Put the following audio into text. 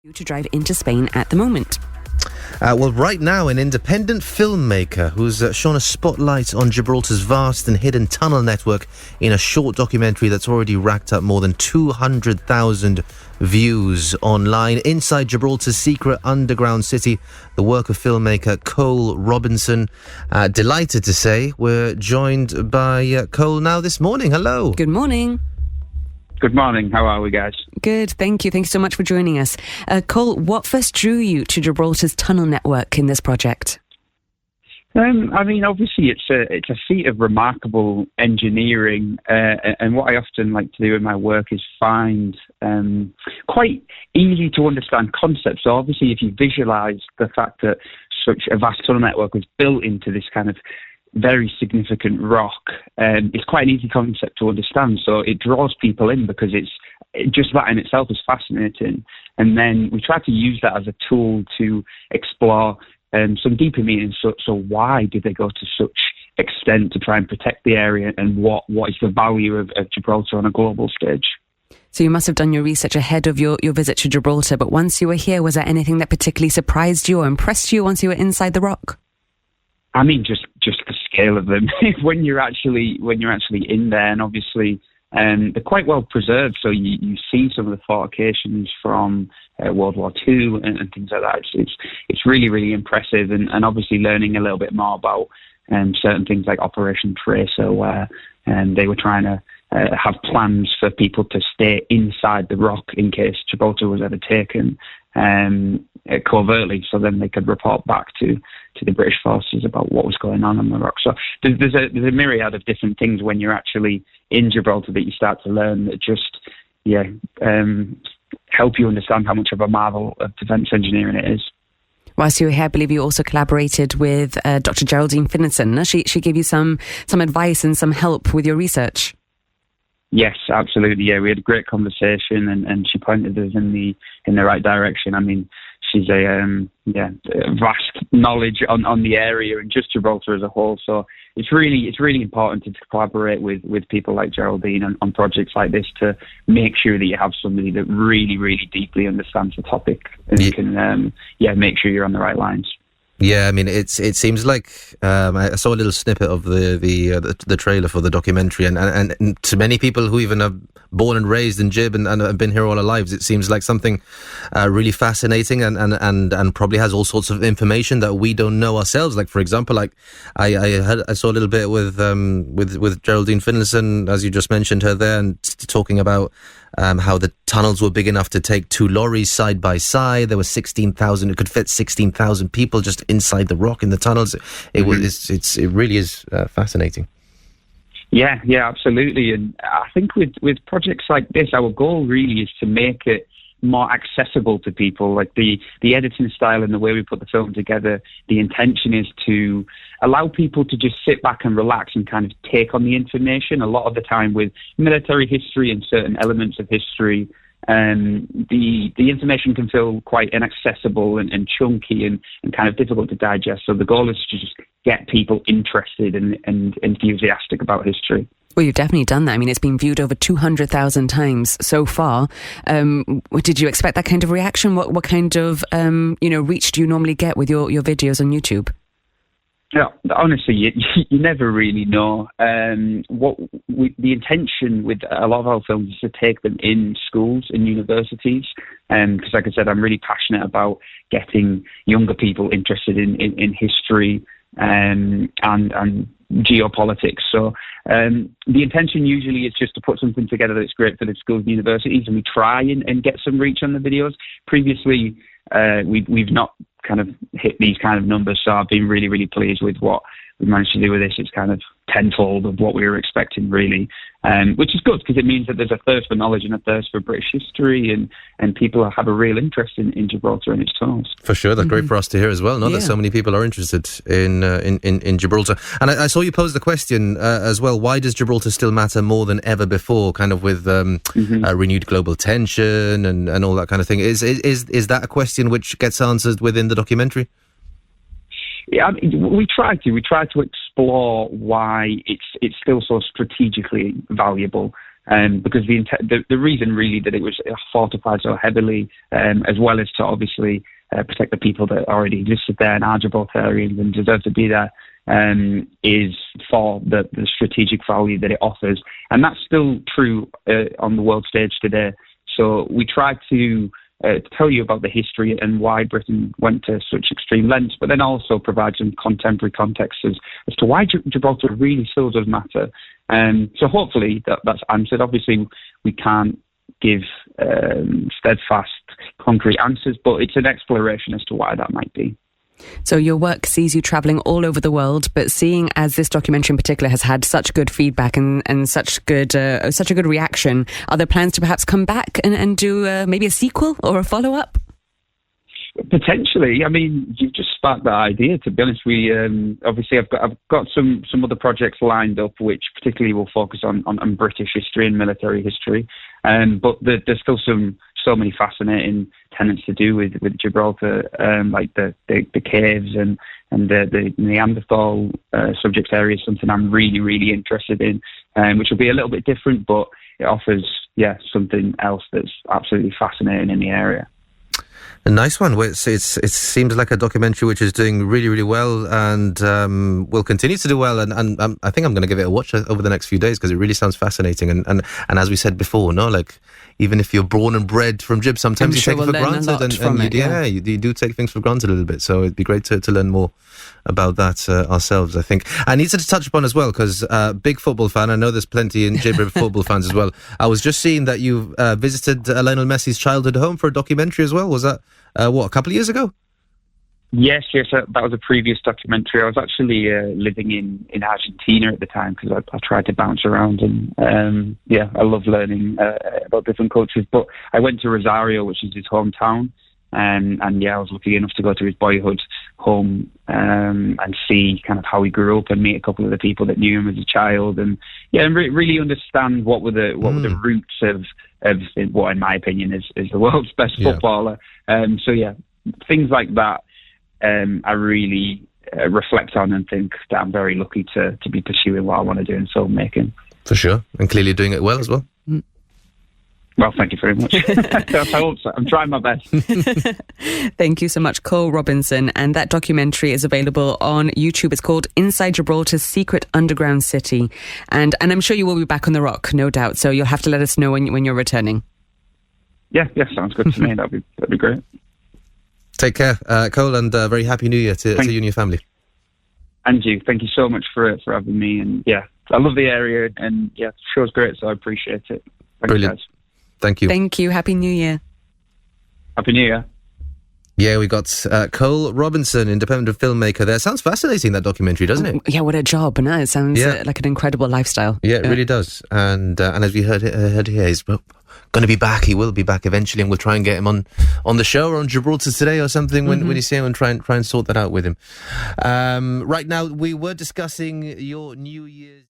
to drive into Spain at the moment? Well, right now, an independent filmmaker who's shone a spotlight on Gibraltar's vast and hidden tunnel network in a short documentary that's already racked up more than 200,000 views online. Inside Gibraltar's secret underground city, the work of filmmaker Cole Robinson. Delighted to say we're joined by Cole now this morning. Hello. Good morning. Good morning. How are we, guys? Good, thank you. Thanks so much for joining us. Cole, what first drew you to Gibraltar's tunnel network in this project? Obviously, it's a feat of remarkable engineering, and what I often like to do in my work is find quite easy to understand concepts. So obviously, if you visualise the fact that such a vast tunnel network was built into this kind of very significant rock, it's quite an easy concept to understand. So it draws people in because just that in itself is fascinating. And then we try to use that as a tool to explore some deeper meanings. So why did they go to such extent to try and protect the area, and what is the value of Gibraltar on a global stage? So you must have done your research ahead of your visit to Gibraltar, but once you were here, was there anything that particularly surprised you or impressed you once you were inside the rock? Just the scale of them. when you're actually in there, and obviously they're quite well preserved, so you see some of the fortifications from World War II and things like that. It's really, really impressive, and obviously learning a little bit more about certain things like Operation Tracer, where they were trying to have plans for people to stay inside the rock in case Gibraltar was ever taken covertly, so then they could report back to the British forces about what was going on the rock. So there's a myriad of different things when you're actually in Gibraltar that you start to learn that just help you understand how much of a marvel of defence engineering it is. Whilst you were here, I believe you also collaborated with Dr. Geraldine Finlayson. She gave you some advice and some help with your research. Yes, absolutely. Yeah, we had a great conversation, and she pointed us in the right direction. I mean, she's a vast knowledge on the area and just Gibraltar as a whole. So it's really important to collaborate with people like Geraldine on projects like this, to make sure that you have somebody that really, really deeply understands the topic and can make sure you're on the right lines. Yeah, I mean, it seems like I saw a little snippet of the trailer for the documentary, and to many people who even are born and raised in Gib and have been here all their lives, it seems like something really fascinating and probably has all sorts of information that we don't know ourselves. Like, for example, like I saw a little bit with Geraldine Finlayson, as you just mentioned her there, and talking about how the tunnels were big enough to take 2 lorries side by side. There were 16,000. It could fit 16,000 people just inside the rock in the tunnels. It really is fascinating. Yeah, absolutely. And I think with projects like this, our goal really is to make it more accessible to people. Like the editing style and the way we put the film together, the intention is to allow people to just sit back and relax and kind of take on the information. A lot of the time with military history and certain elements of history, the information can feel quite inaccessible and chunky and kind of difficult to digest. So the goal is to just get people interested and enthusiastic about history. Well, you've definitely done that. I mean, it's been viewed over 200,000 times so far. Did you expect that kind of reaction? What kind of reach do you normally get with your videos on YouTube? Yeah, honestly, you never really know. The intention with a lot of our films is to take them in schools and universities, because, like I said, I'm really passionate about getting younger people interested in history and geopolitics. So the intention usually is just to put something together that's great for the schools and universities, and we try and get some reach on the videos. Previously, we've not kind of hit these kind of numbers, so I've been really, really pleased with what we managed to do with this. It's kind of tenfold of what we were expecting, really, which is good because it means that there's a thirst for knowledge and a thirst for British history, and people have a real interest in Gibraltar and its tunnels. For sure, that's great for us to hear as well. That so many people are interested in Gibraltar. And I saw you pose the question as well: why does Gibraltar still matter more than ever before? Kind of with renewed global tension and all that kind of thing. Is that a question which gets answered within the documentary? Yeah, I mean, we try to explore why it's still so strategically valuable. because the reason really that it was fortified so heavily, as well as to obviously protect the people that already existed there in our Gibraltar area and deserve to be there, is for the strategic value that it offers. And that's still true on the world stage today. So we try to tell you about the history and why Britain went to such extreme lengths, but then also provide some contemporary context as to why Gibraltar really still does matter. So hopefully that's answered. Obviously, we can't give steadfast, concrete answers, but it's an exploration as to why that might be. So your work sees you travelling all over the world, but seeing as this documentary in particular has had such good feedback and such a good reaction, are there plans to perhaps come back and do maybe a sequel or a follow-up? Potentially. I mean, you've just sparked that idea. To be honest, we obviously I've got some other projects lined up, which particularly will focus on British history and military history. But there's still so many fascinating tenets to do with Gibraltar, like the caves and the Neanderthal subject area is something I'm really interested in, which will be a little bit different, but it offers something else that's absolutely fascinating in the area. A nice one. It seems like a documentary which is doing really well and will continue to do well. And I think I'm going to give it a watch over the next few days because it really sounds fascinating. And as we said before, even if you're born and bred from Gib, sometimes you take it for granted. You do take things for granted a little bit. So it'd be great to learn more about that ourselves, I think. I need to touch upon as well, because big football fan, I know there's plenty in Gib football fans as well. I was just seeing that you visited Lionel Messi's childhood home for a documentary as well. Was that, a couple of years ago? Yes, that was a previous documentary. I was actually living in Argentina at the time because I tried to bounce around and I love learning about different cultures. But I went to Rosario, which is his hometown, and I was lucky enough to go to his boyhood home and see kind of how he grew up and meet a couple of the people that knew him as a child, and really understand what were the roots of what, in my opinion, is the world's best footballer. Things like that. I really reflect on and think that I'm very lucky to be pursuing what I want to do in filmmaking. For sure, and clearly doing it well as well. Well, thank you very much. I hope so. I'm trying my best. Thank you so much, Cole Robinson. And that documentary is available on YouTube. It's called Inside Gibraltar's Secret Underground City. And I'm sure you will be back on the rock, no doubt. So you'll have to let us know when you're returning. Yeah, sounds good to me. That'd be great. Take care, Cole, and very happy New Year to you and your family. And you. Thank you so much for having me. And I love the area, and the show's great, so I appreciate it. Brilliant. Guys. Thank you. Thank you. Happy New Year. Happy New Year. Yeah, we got Cole Robinson, independent filmmaker there. Sounds fascinating, that documentary, doesn't it? Yeah, what a job. No, it sounds like an incredible lifestyle. Yeah, it really does. And as we heard here, he's going to be back. He will be back eventually, and we'll try and get him on the show or on Gibraltar Today or something when you see him, and try and sort that out with him. Right now, we were discussing your New Year's